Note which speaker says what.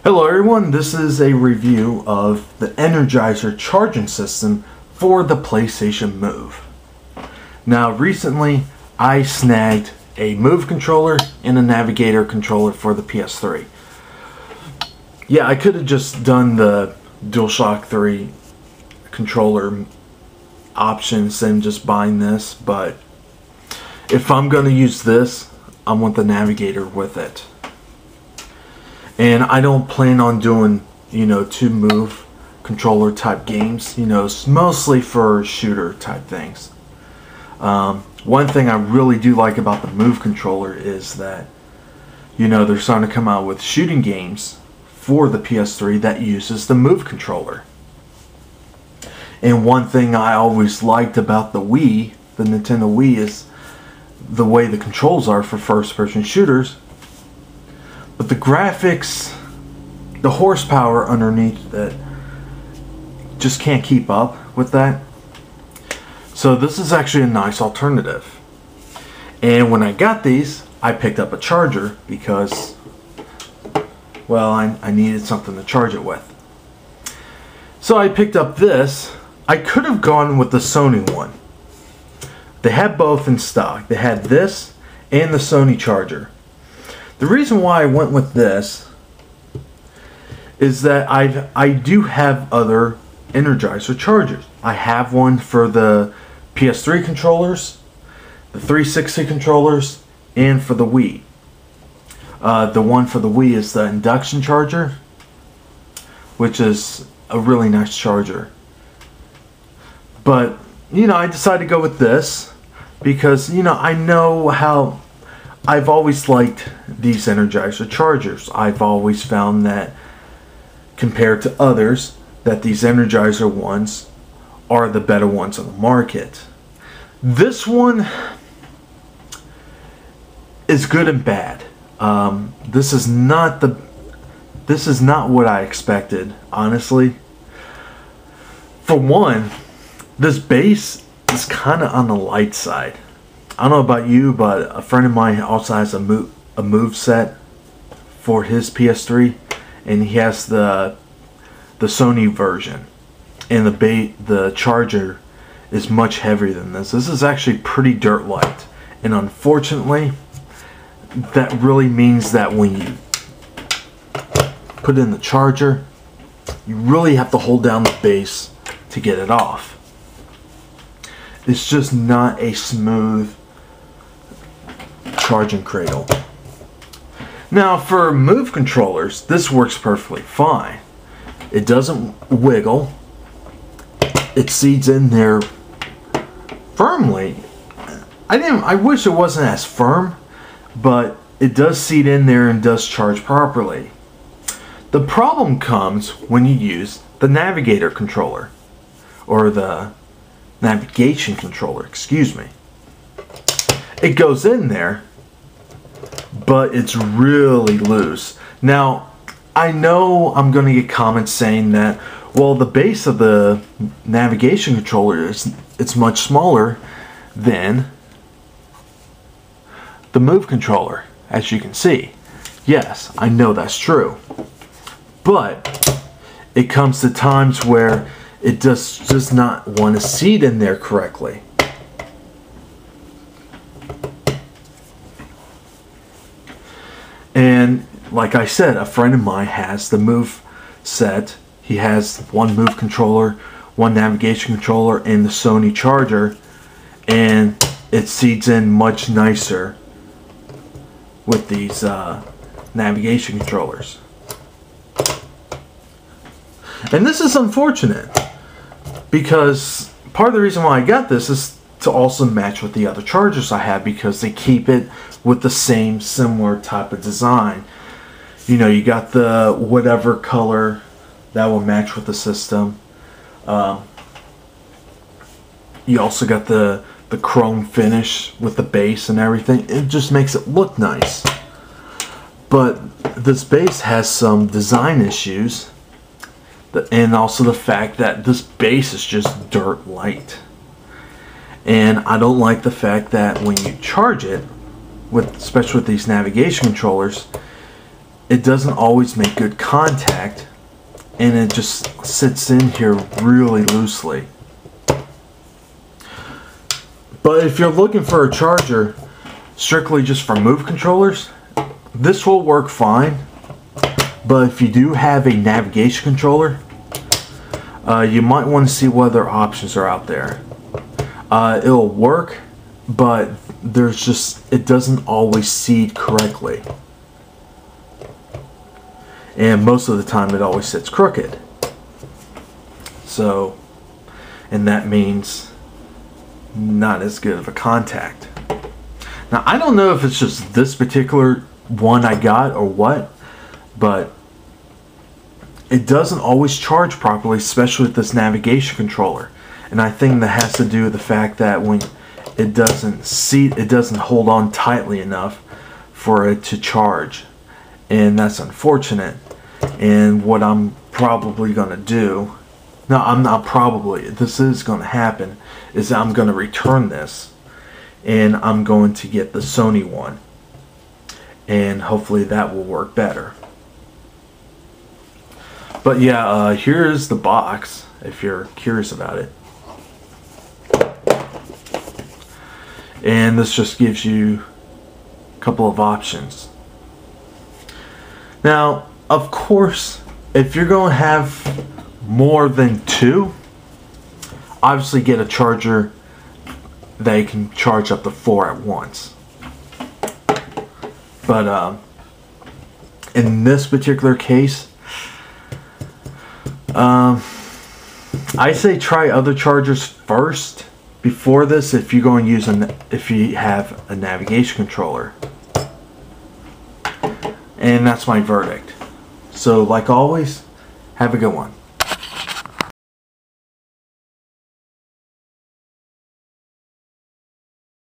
Speaker 1: Hello everyone, this is a review of the Energizer charging system for the PlayStation Move. Now recently I snagged a Move controller and a Navigator controller for the PS3. Yeah, I could have just done the DualShock 3 controller options and just buying this, but if I'm going to use this, I want the Navigator with it. And I don't plan on doing, two Move controller type games. It's mostly for shooter type things. One thing I really do like about the Move controller is that, they're starting to come out with shooting games for the PS3 that uses the Move controller. And one thing I always liked about the Wii, the Nintendo Wii, is the way the controls are for first-person shooters. But the graphics, the horsepower underneath that just can't keep up with that. So this is actually a nice alternative. And when I got these, I picked up a charger because, well, I needed something to charge it with. So I picked up this. I could have gone with the Sony one. They had both in stock. They had this and the Sony charger. The reason why I went with this is that I do have other Energizer chargers. I have one for the PS3 controllers, the 360 controllers, and for the Wii. The one for the Wii is the induction charger, which is a really nice charger. But, I decided to go with this because, I know how I've always liked these Energizer chargers. I've always found that compared to others, that these Energizer ones are the better ones on the market. This one is good and bad. This is not what I expected, honestly. For one, this base is kind of on the light side. I don't know about you, but a friend of mine also has a move set for his PS3, and he has the Sony version, and the charger is much heavier than this. This is actually pretty dirt light, and unfortunately, that really means that when you put in the charger, you really have to hold down the base to get it off. It's just not a smooth charging cradle. Now for Move controllers, this works perfectly fine. It doesn't wiggle. It seats in there firmly. I wish it wasn't as firm, but it does seat in there and does charge properly. The problem comes when you use the Navigator controller, or the navigation controller, excuse me. It goes in there, but it's really loose. Now, I know I'm going to get comments saying that, well, the base of the navigation controller it's much smaller than the Move controller, as you can see. Yes, I know that's true. But it comes to times where it does not want to seat in there correctly. And like I said, a friend of mine has the Move set. He has one Move controller, one navigation controller, and the Sony charger, and it seats in much nicer with these navigation controllers. And this is unfortunate because part of the reason why I got this is to also match with the other chargers I have, because they keep it with the same similar type of design. You got the whatever color that will match with the system. You also got the chrome finish with the base and everything. It just makes it look nice. But this base has some design issues, and also the fact that this base is just dirt light. And I don't like the fact that when you charge it, especially with these navigation controllers, it doesn't always make good contact, and it just sits in here really loosely. But if you're looking for a charger strictly just for Move controllers, this will work fine. But if you do have a navigation controller, you might want to see what other options are out there. It'll work, but it doesn't always seed correctly. And most of the time it always sits crooked. So, and that means not as good of a contact. Now, I don't know if it's just this particular one I got or what, but it doesn't always charge properly, especially with this navigation controller. And I think that has to do with the fact that when it doesn't hold on tightly enough for it to charge. And that's unfortunate. And what I'm probably going to do, no, I'm not probably, this is going to happen, is I'm going to return this. And I'm going to get the Sony one. And hopefully that will work better. But yeah, here's the box, if you're curious about it. And this just gives you a couple of options. Now, of course, if you're going to have more than two, obviously get a charger that you can charge up to 4 at once. But in this particular case, I say try other chargers first before this if you're going to use if you have a navigation controller. And that's my verdict. So like always, have a good one.